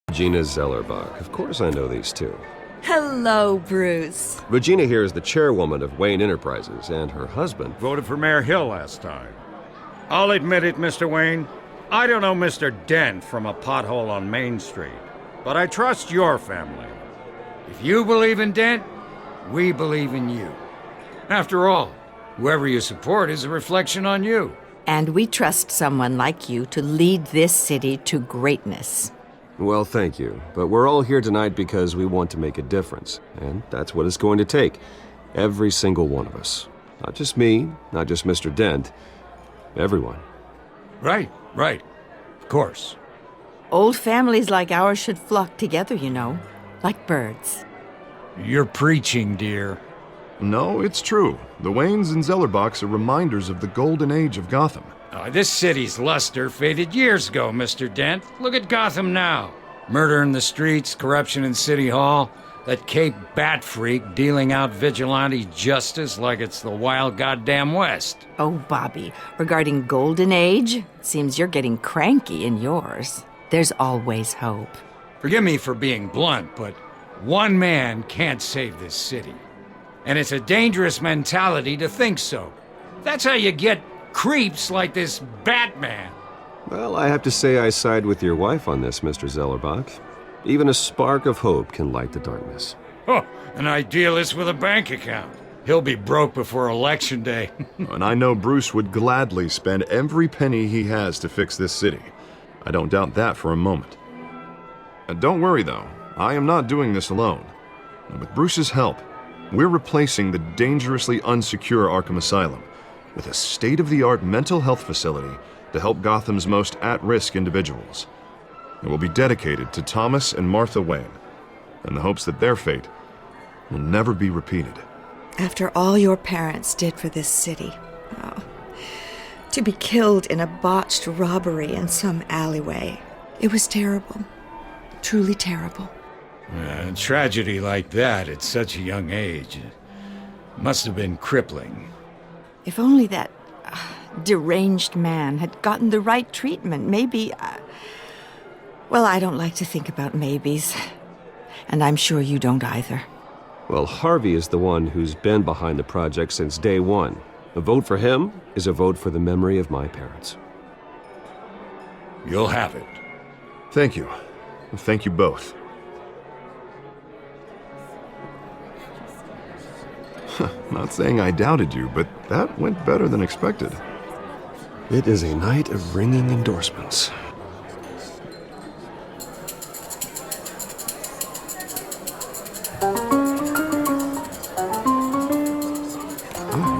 Regina Zellerbach. Of course I know these two. Hello, Bruce. Regina here is the chairwoman of Wayne Enterprises, and her husband... Voted for Mayor Hill last time. I'll admit it, Mr. Wayne. I don't know Mr. Dent from a pothole on Main Street, but I trust your family. If you believe in Dent, we believe in you. After all, whoever you support is a reflection on you. And we trust someone like you to lead this city to greatness. Well, thank you. But we're all here tonight because we want to make a difference. And that's what it's going to take. Every single one of us. Not just me, not just Mr. Dent. Everyone. Right. Of course. Old families like ours should flock together, you know. Like birds. You're preaching, dear. No, it's true. The Waynes and Zellerbachs are reminders of the golden age of Gotham. This city's luster faded years ago, Mr. Dent. Look at Gotham now. Murder in the streets, corruption in City Hall, that Cape Bat freak dealing out vigilante justice like it's the wild goddamn West. Oh, Bobby, regarding Golden Age, seems you're getting cranky in yours. There's always hope. Forgive me for being blunt, but one man can't save this city. And it's a dangerous mentality to think so. That's how you get creeps like this Batman. Well, I have to say I side with your wife on this, Mr. Zellerbach. Even a spark of hope can light the darkness. Oh, an idealist with a bank account. He'll be broke before Election Day. And I know Bruce would gladly spend every penny he has to fix this city. I don't doubt that for a moment. And don't worry, though. I am not doing this alone. And with Bruce's help, we're replacing the dangerously unsecure Arkham Asylum with a state-of-the-art mental health facility to help Gotham's most at-risk individuals. It will be dedicated to Thomas and Martha Wayne, in the hopes that their fate will never be repeated. After all your parents did for this city, to be killed in a botched robbery in some alleyway, it was terrible. Truly terrible. A tragedy like that at such a young age must have been crippling. If only that deranged man had gotten the right treatment, maybe... Well, I don't like to think about maybes. And I'm sure you don't either. Well, Harvey is the one who's been behind the project since day one. A vote for him is a vote for the memory of my parents. You'll have it. Thank you. Thank you both. Not saying I doubted you, but that went better than expected. It is a night of ringing endorsements.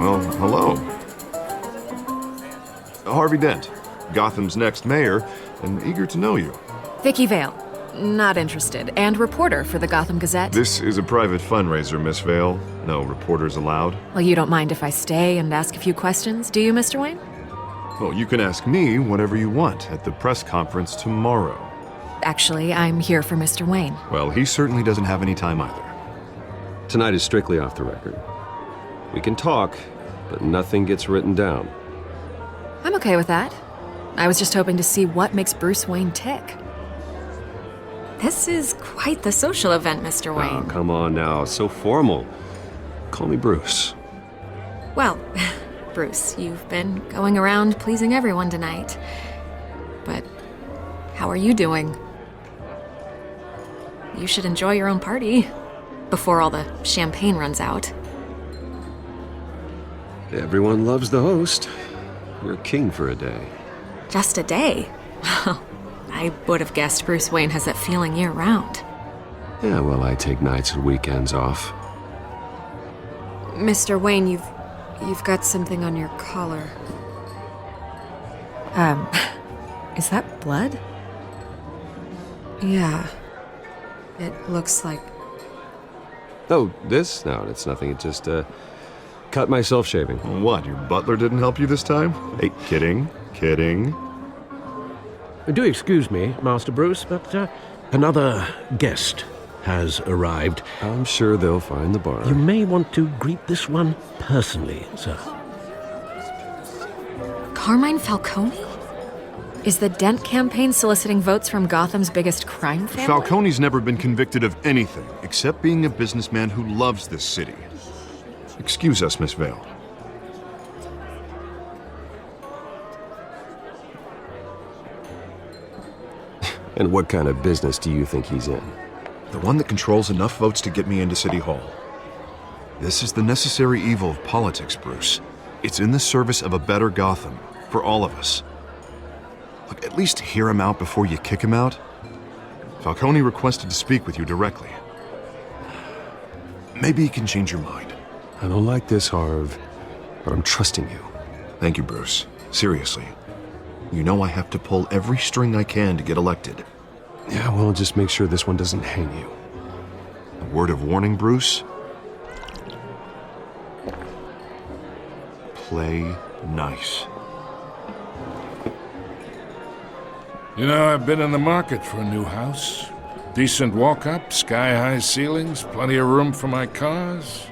Well, hello. Harvey Dent, Gotham's next mayor, and eager to know you. Vicky Vale. Not interested. And reporter for the Gotham Gazette. This is a private fundraiser, Miss Vale. No reporters allowed. Well, you don't mind if I stay and ask a few questions, do you, Mr. Wayne? Well, you can ask me whatever you want at the press conference tomorrow. Actually, I'm here for Mr. Wayne. Well, he certainly doesn't have any time either. Tonight is strictly off the record. We can talk, but nothing gets written down. I'm okay with that. I was just hoping to see what makes Bruce Wayne tick. This is quite the social event, Mr. Wayne. Oh, come on now. So formal. Call me Bruce. Well, Bruce, you've been going around pleasing everyone tonight. But how are you doing? You should enjoy your own party before all the champagne runs out. Everyone loves the host. You're king for a day. Just a day? Well, I would have guessed Bruce Wayne has that feeling year-round. Yeah, well, I take nights and weekends off. Mr. Wayne, you've got something on your collar. Is that blood? Yeah. It looks like... Oh, this? No, it's nothing. It just, cut myself shaving. What, your butler didn't help you this time? Hey, kidding. Do excuse me, Master Bruce, but another guest has arrived. I'm sure they'll find the bar. You may want to greet this one personally, sir. Carmine Falcone? Is the Dent campaign soliciting votes from Gotham's biggest crime family? Falcone's never been convicted of anything except being a businessman who loves this city. Excuse us, Miss Vale. And what kind of business do you think he's in? The one that controls enough votes to get me into City Hall. This is the necessary evil of politics, Bruce. It's in the service of a better Gotham, for all of us. Look, at least hear him out before you kick him out. Falcone requested to speak with you directly. Maybe he can change your mind. I don't like this, Harv, but I'm trusting you. Thank you, Bruce. Seriously. You know I have to pull every string I can to get elected. Yeah, well, just make sure this one doesn't hang you. A word of warning, Bruce? Play nice. You know, I've been in the market for a new house. Decent walk-up, sky-high ceilings, plenty of room for my cars.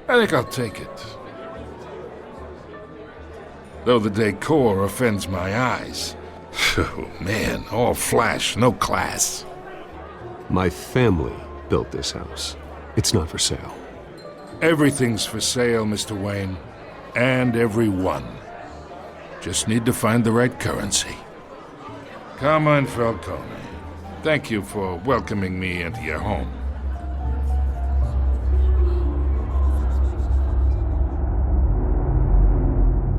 I think I'll take it. Though the decor offends my eyes. Oh, man, all flash, no class. My family built this house. It's not for sale. Everything's for sale, Mr. Wayne. And everyone. Just need to find the right currency. Carmine Falcone, thank you for welcoming me into your home.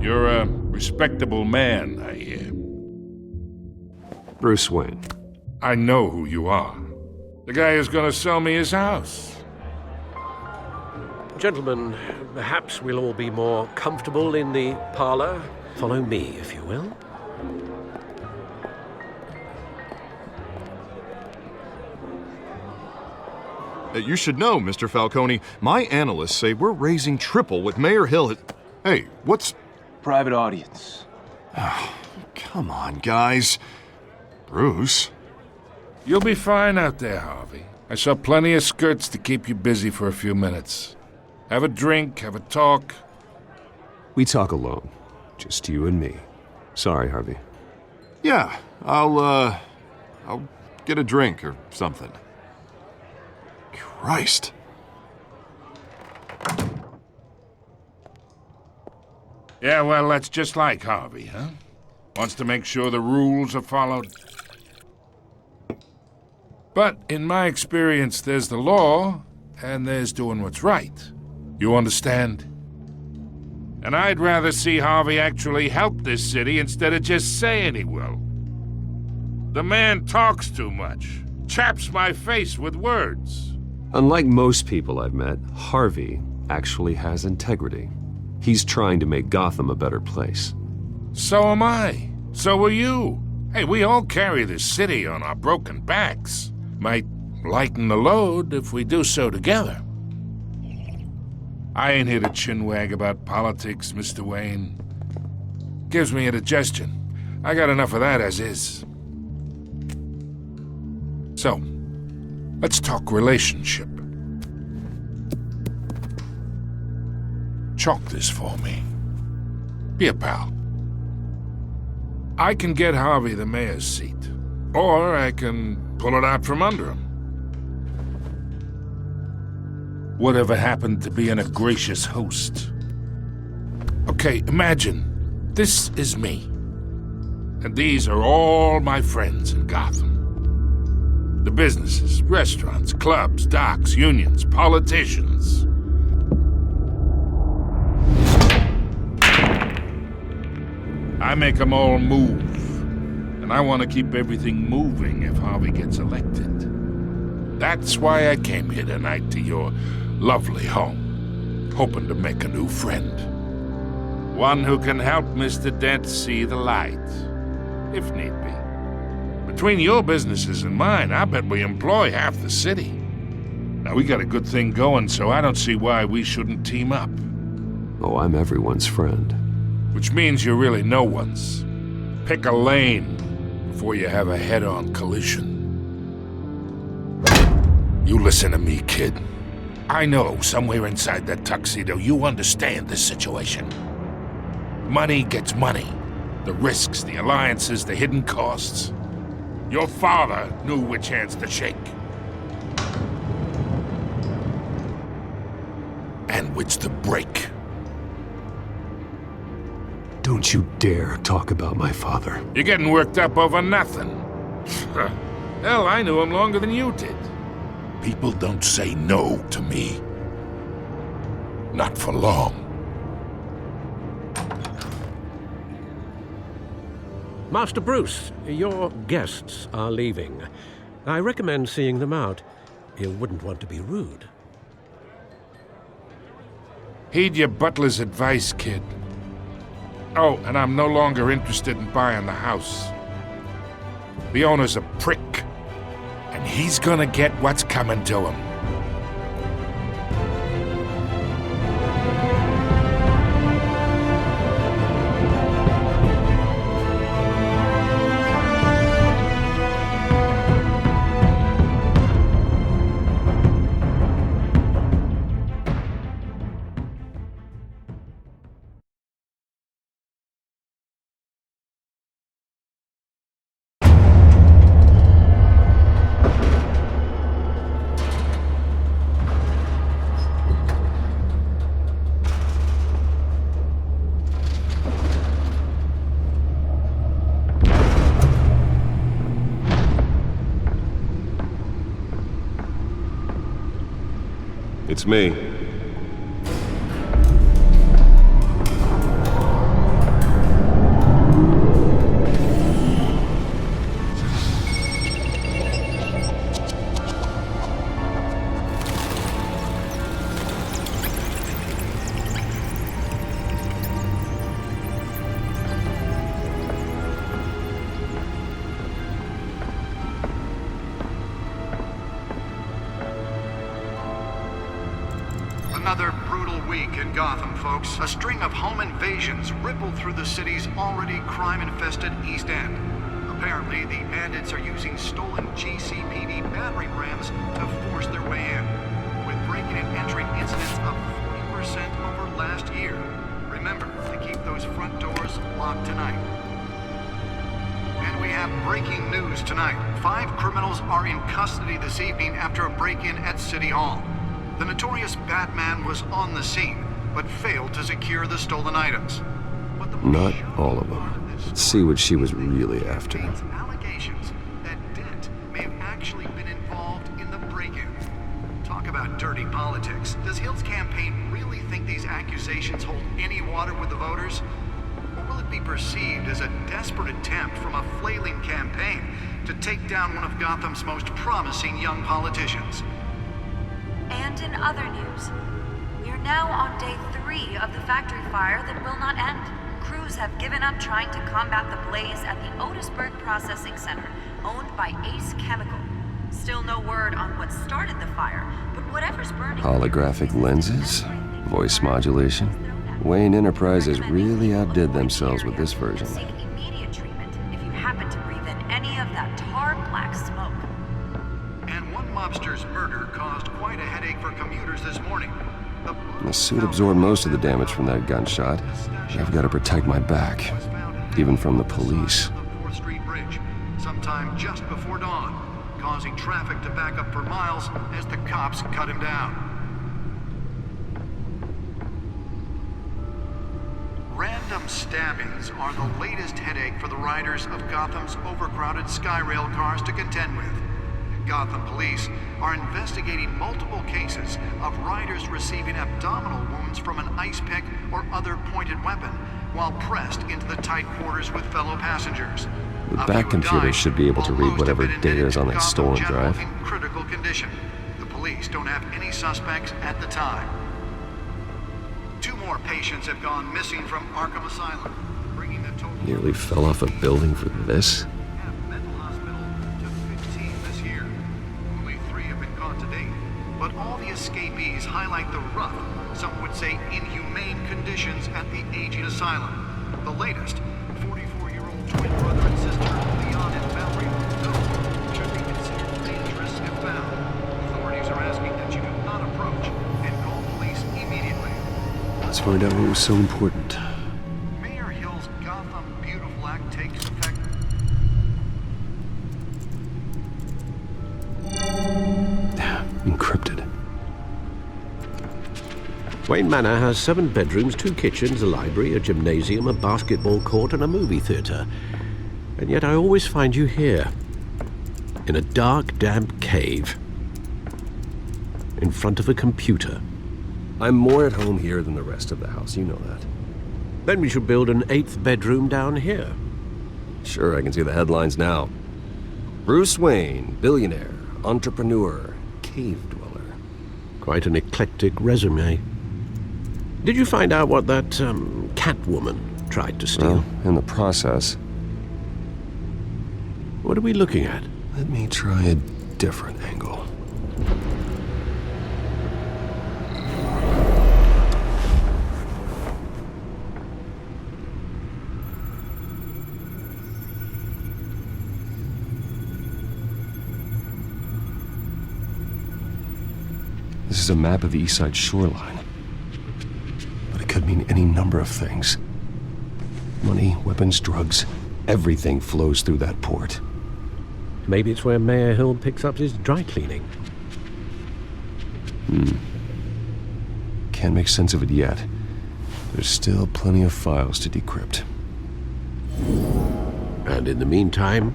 You're a respectable man, I hear. Bruce Wayne. I know who you are. The guy who's gonna sell me his house. Gentlemen, perhaps we'll all be more comfortable in the parlor. Follow me, if you will. You should know, Mr. Falcone, my analysts say we're raising triple with Mayor Hill. Hey, what's... Private audience. Oh, come on, guys. Bruce? You'll be fine out there, Harvey. I saw plenty of skirts to keep you busy for a few minutes. Have a drink, have a talk. We talk alone. Just you and me. Sorry, Harvey. Yeah, I'll get a drink or something. Christ. Yeah, well, that's just like Harvey, huh? Wants to make sure the rules are followed. But in my experience, there's the law, and there's doing what's right. You understand? And I'd rather see Harvey actually help this city instead of just saying he will. The man talks too much, chaps my face with words. Unlike most people I've met, Harvey actually has integrity. He's trying to make Gotham a better place. So am I. So are you. Hey, we all carry this city on our broken backs. Might lighten the load if we do so together. I ain't here to chinwag about politics, Mr. Wayne. Gives me indigestion. I got enough of that as is. So, let's talk relationship. Chalk this for me. Be a pal. I can get Harvey the mayor's seat, or I can pull it out from under him. Whatever happened to being a gracious host? Okay, imagine, this is me. And these are all my friends in Gotham. The businesses, restaurants, clubs, docks, unions, politicians. I make them all move. And I want to keep everything moving if Harvey gets elected. That's why I came here tonight to your lovely home, hoping to make a new friend. One who can help Mr. Dent see the light, if need be. Between your businesses and mine, I bet we employ half the city. Now, we got a good thing going, so I don't see why we shouldn't team up. Oh, I'm everyone's friend. Which means you're really no one's. Pick a lane before you have a head-on collision. You listen to me, kid. I know somewhere inside that tuxedo you understand this situation. Money gets money. The risks, the alliances, the hidden costs. Your father knew which hands to shake. And which to break. Don't you dare talk about my father. You're getting worked up over nothing. Hell, I knew him longer than you did. People don't say no to me. Not for long. Master Bruce, your guests are leaving. I recommend seeing them out. You wouldn't want to be rude. Heed your butler's advice, kid. Oh, and I'm no longer interested in buying the house. The owner's a prick, and he's gonna get what's coming to him. It's me. Another brutal week in Gotham, folks. A string of home invasions rippled through the city's already crime-infested East End. Apparently, the bandits are using stolen GCPD battering rams to force their way in, with breaking and entering incidents up 40% over last year. Remember to keep those front doors locked tonight. And we have breaking news tonight. 5 criminals are in custody this evening after a break-in at City Hall. The notorious Batman was on the scene, but failed to secure the stolen items. Not all of them. Let's see what she was really after. Allegations that Dent may have actually been involved in the break-in. Talk about dirty politics. Does Hill's campaign really think these accusations hold any water with the voters? Or will it be perceived as a desperate attempt from a flailing campaign to take down one of Gotham's most promising young politicians? And in other news, we are now on day 3 of the factory fire that will not end. Crews have given up trying to combat the blaze at the Otisburg Processing Center, owned by Ace Chemical. Still no word on what started the fire, but whatever's burning... Holographic lenses? Voice modulation? Wayne Enterprises really outdid themselves with this version. Seek immediate treatment if you happen to breathe in any of that tar black smoke. And one mobster's murder caused quite a headache for commuters this morning. The suit absorbed most of the damage from that gunshot. I've got to protect my back, even from the police. The 4th Street Bridge, sometime just before dawn, causing traffic to back up for miles as the cops cut him down. Random stabbings are the latest headache for the riders of Gotham's overcrowded Skyrail cars to contend with. Gotham police are investigating multiple cases of riders receiving abdominal wounds from an ice pick or other pointed weapon while pressed into the tight quarters with fellow passengers. The back computer should be able to read whatever data is on that stolen drive. In critical condition. The police don't have any suspects at the time. 2 more patients have gone missing from Arkham Asylum, bringing the total... Nearly fell off a building for this? But all the escapees highlight the rough, some would say inhumane conditions at the aging asylum. The latest, 44-year-old twin brother and sister, Leon and Valerie Monteau, should be considered dangerous if found. Authorities find out what was so important. Mayor Hill's Gotham Beautiful Act takes effect. Encrypted. Wayne Manor has 7 bedrooms, 2 kitchens, a library, a gymnasium, a basketball court, and a movie theater. And yet I always find you here, in a dark, damp cave, in front of a computer. I'm more at home here than the rest of the house, you know that. Then we should build an 8th bedroom down here. Sure, I can see the headlines now. Bruce Wayne, billionaire, entrepreneur, cave dweller. Quite an eclectic resume. Did you find out what that, Catwoman tried to steal? Well, in the process. What are we looking at? Let me try a different angle. This is a map of the East Side shoreline. But it could mean any number of things. Money, weapons, drugs, everything flows through that port. Maybe it's where Mayor Hill picks up his dry cleaning. Can't make sense of it yet. There's still plenty of files to decrypt. And in the meantime,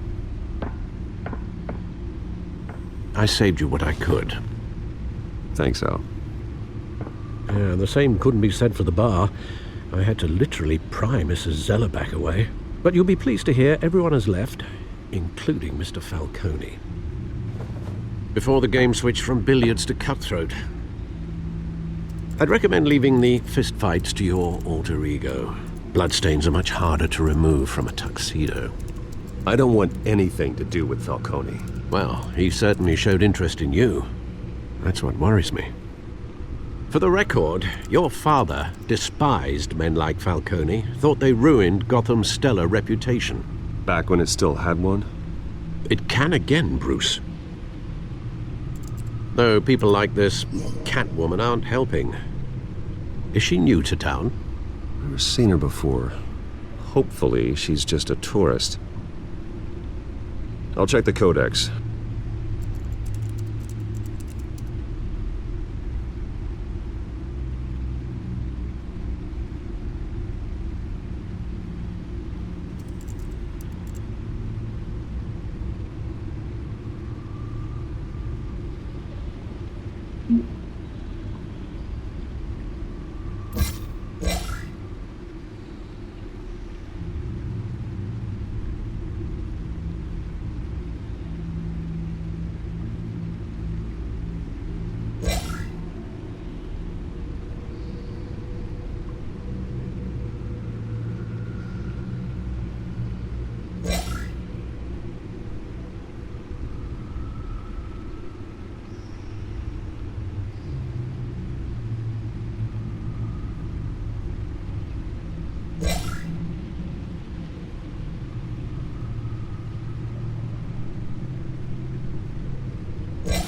I saved you what I could. Thanks, Al. Yeah, the same couldn't be said for the bar. I had to literally pry Mrs. Zeller back away. But you'll be pleased to hear everyone has left, including Mr. Falcone. Before the game switched from billiards to cutthroat. I'd recommend leaving the fistfights to your alter ego. Bloodstains are much harder to remove from a tuxedo. I don't want anything to do with Falcone. Well, he certainly showed interest in you. That's what worries me. For the record, your father despised men like Falcone, thought they ruined Gotham's stellar reputation. Back when it still had one? It can again, Bruce. Though people like this Catwoman aren't helping. Is she new to town? Never seen her before. Hopefully, she's just a tourist. I'll check the codex.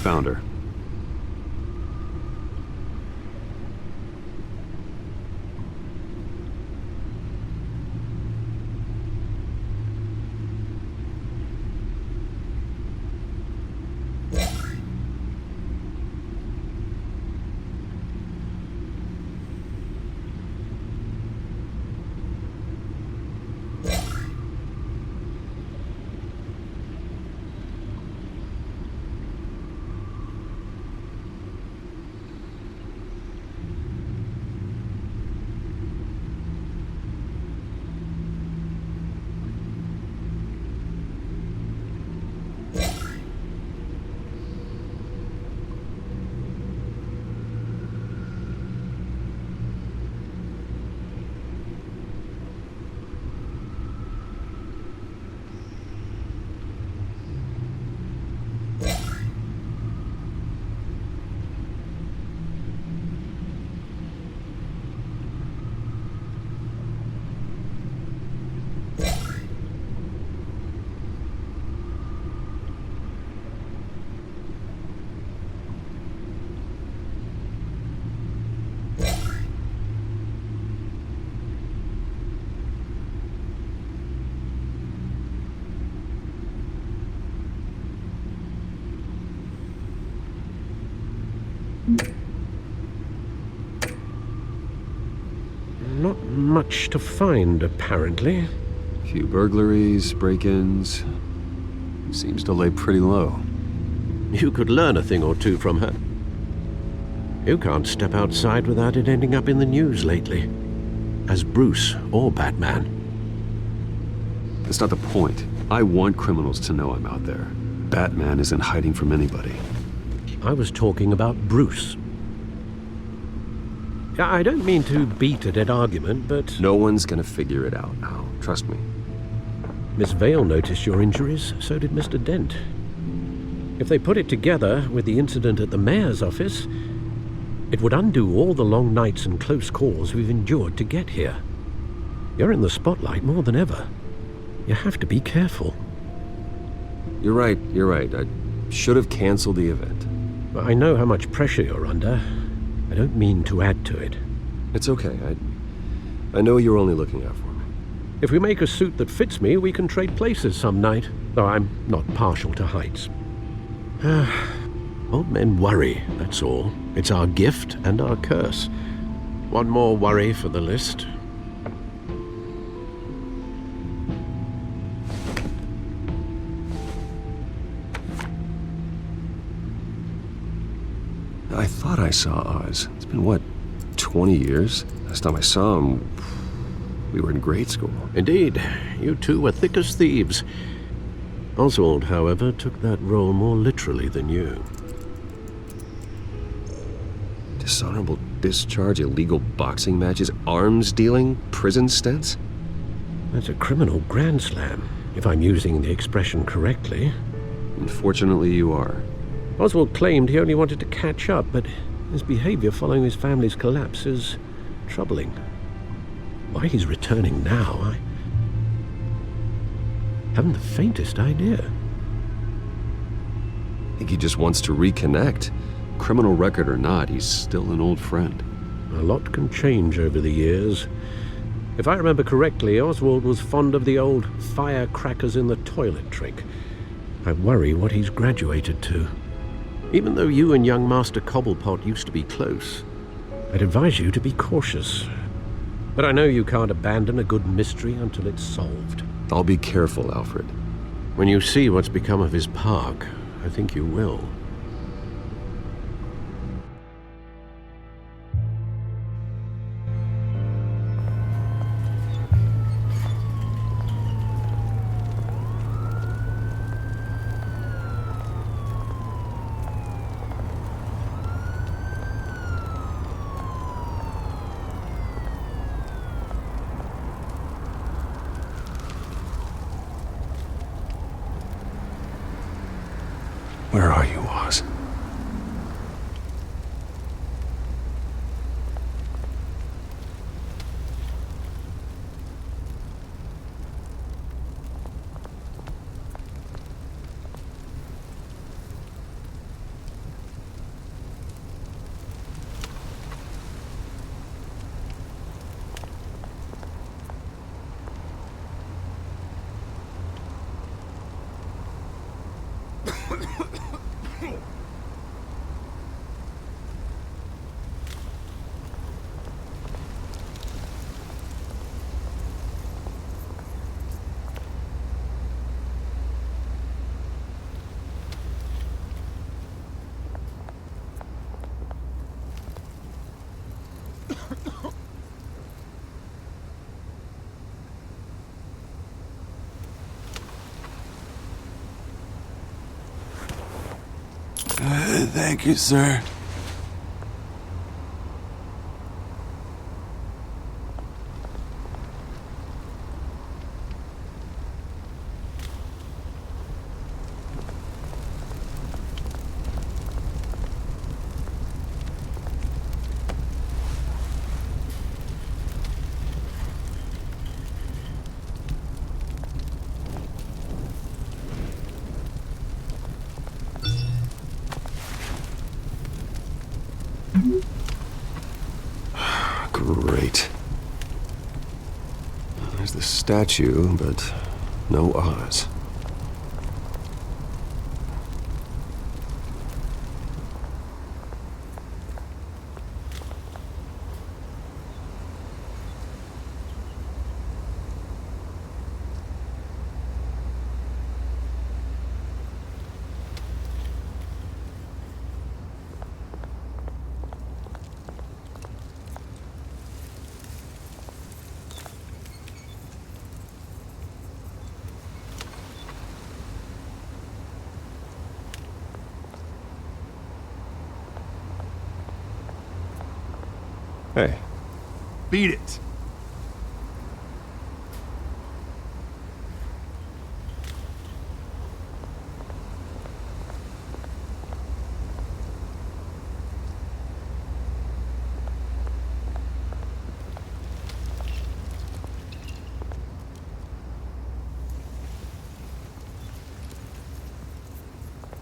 Found her. much to find, apparently. Few burglaries, break-ins. Seems to lay pretty low. You could learn a thing or two from her. You can't step outside without it ending up in the news lately. As Bruce or Batman. That's not the point. I want criminals to know I'm out there. Batman isn't hiding from anybody. I was talking about Bruce. I don't mean to beat a dead argument, but... No one's gonna figure it out now. Trust me. Miss Vale noticed your injuries, so did Mr. Dent. If they put it together with the incident at the mayor's office, it would undo all the long nights and close calls we've endured to get here. You're in the spotlight more than ever. You have to be careful. You're right. I should have canceled the event. I know how much pressure you're under. I don't mean to add to it. It's okay. I know you're only looking out for me. If we make a suit that fits me, we can trade places some night. Though I'm not partial to heights. Old men worry, that's all. It's our gift and our curse. One more worry for the list. I thought I saw Oz. It's been, what, 20 years? Last time I saw him, we were in grade school. Indeed. You two were thick as thieves. Oswald, however, took that role more literally than you. Dishonorable discharge, illegal boxing matches, arms dealing, prison stints? That's a criminal grand slam, if I'm using the expression correctly. Unfortunately, you are. Oswald claimed he only wanted to catch up, but his behavior following his family's collapse is troubling. Why he's returning now, I haven't the faintest idea. I think he just wants to reconnect. Criminal record or not, he's still an old friend. A lot can change over the years. If I remember correctly, Oswald was fond of the old firecrackers in the toilet trick. I worry what he's graduated to. Even though you and young Master Cobblepot used to be close, I'd advise you to be cautious. But I know you can't abandon a good mystery until it's solved. I'll be careful, Alfred. When you see what's become of his park, I think you will. Where are you, Oz? Thank you, sir. Great. There's the statue, but no Oz. Hey. Beat it.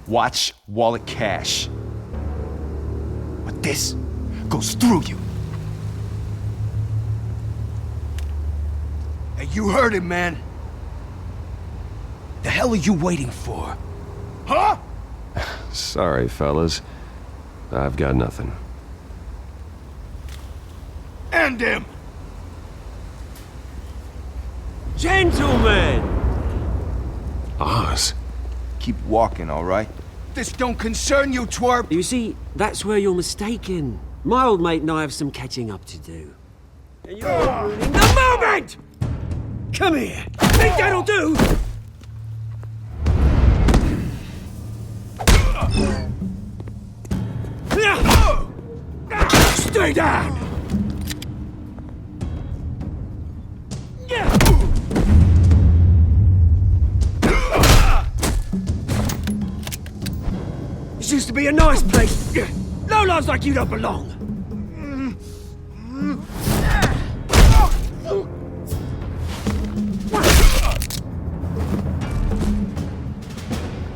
Watch wallet cash. But this goes through you. Hey, you heard it, man. The hell are you waiting for? Huh? Sorry, fellas. I've got nothing. End him! Gentlemen! Oz. Keep walking, all right? This don't concern you, twerp! You see, that's where you're mistaken. My old mate and I have some catching up to do. And you're ruining the moment! Come here! Think that'll do? Stay down! This used to be a nice place. No lives like you don't belong.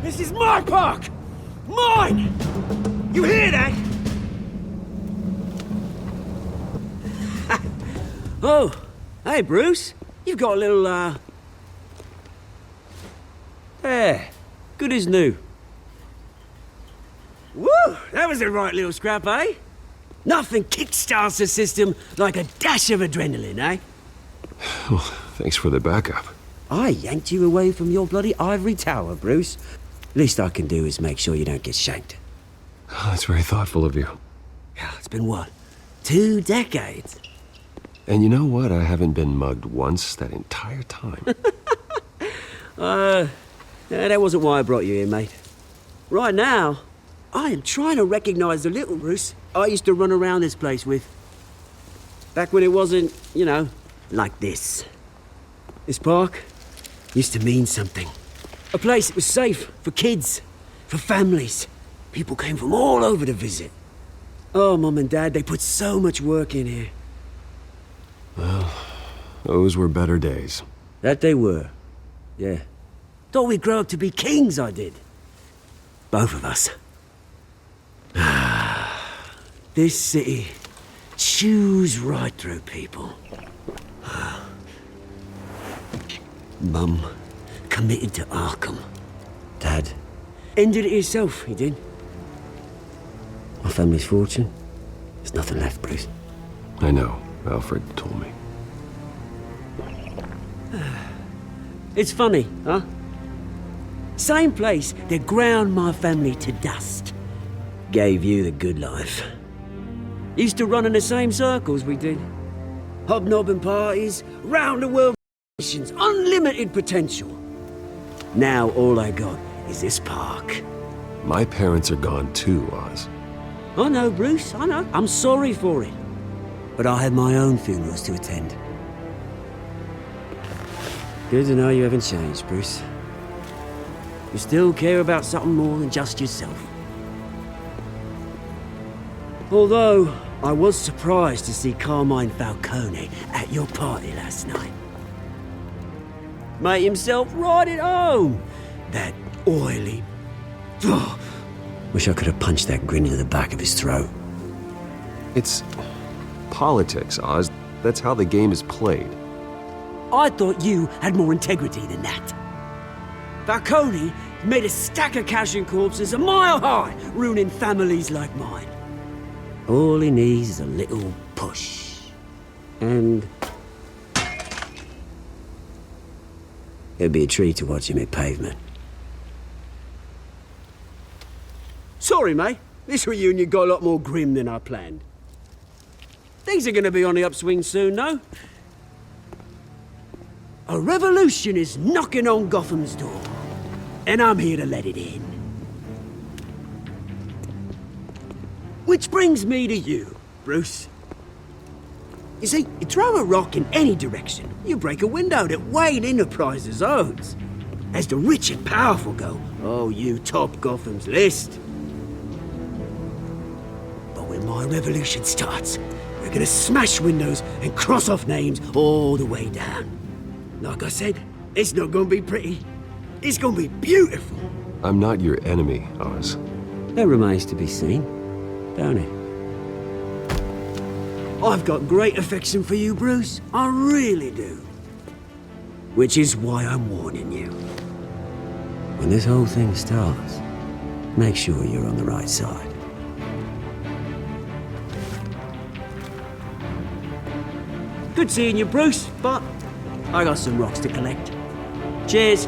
This is my park! Mine! You hear that? Oh, hey Bruce. You've got a little, There. Good as new. Woo! That was a right little scrap, eh? Nothing kickstarts the system like a dash of adrenaline, eh? Well, thanks for the backup. I yanked you away from your bloody ivory tower, Bruce. Least I can do is make sure you don't get shanked. Oh, that's very thoughtful of you. It's been what? 2 decades? And you know what? I haven't been mugged once that entire time. That wasn't why I brought you here, mate. Right now, I am trying to recognize the little Bruce I used to run around this place with. Back when it wasn't, you know, like this. This park used to mean something. A place that was safe for kids, for families. People came from all over to visit. Oh, Mum and Dad, they put so much work in here. Well, those were better days. That they were. Yeah. Thought we'd grow up to be kings, I did. Both of us. This city chews right through people. Mum committed to Arkham. Dad ended it himself, he did. My family's fortune, there's nothing left, Bruce. I know. Alfred told me. It's funny, huh? Same place that ground my family to dust. Gave you the good life. Used to run in the same circles we did. Hobnobbing parties, round the world missions, unlimited potential. Now all I got is this park. My parents are gone too, Oz. I know, Bruce, I know. I'm sorry for it. But I had my own funerals to attend. Good to know you haven't changed, Bruce. You still care about something more than just yourself. Although, I was surprised to see Carmine Falcone at your party last night. Made himself right at home. That oily... Oh, wish I could have punched that grin into the back of his throat. It's politics, Oz. That's how the game is played. I thought you had more integrity than that. Falcone made a stack of cash and corpses a mile high, ruining families like mine. All he needs is a little push. And... it'd be a treat to watch him hit pavement. Sorry, mate. This reunion got a lot more grim than I planned. Things are gonna be on the upswing soon, though. A revolution is knocking on Gotham's door. And I'm here to let it in. Which brings me to you, Bruce. You see, you throw a rock in any direction, you break a window that Wayne Enterprises owns. As the rich and powerful go, oh, you top Gotham's list. But when my revolution starts, we're gonna smash windows and cross off names all the way down. Like I said, it's not gonna be pretty. It's gonna be beautiful. I'm not your enemy, Oz. That remains to be seen, don't it? I've got great affection for you, Bruce. I really do. Which is why I'm warning you. When this whole thing starts, make sure you're on the right side. Good seeing you, Bruce, but I got some rocks to collect. Cheers.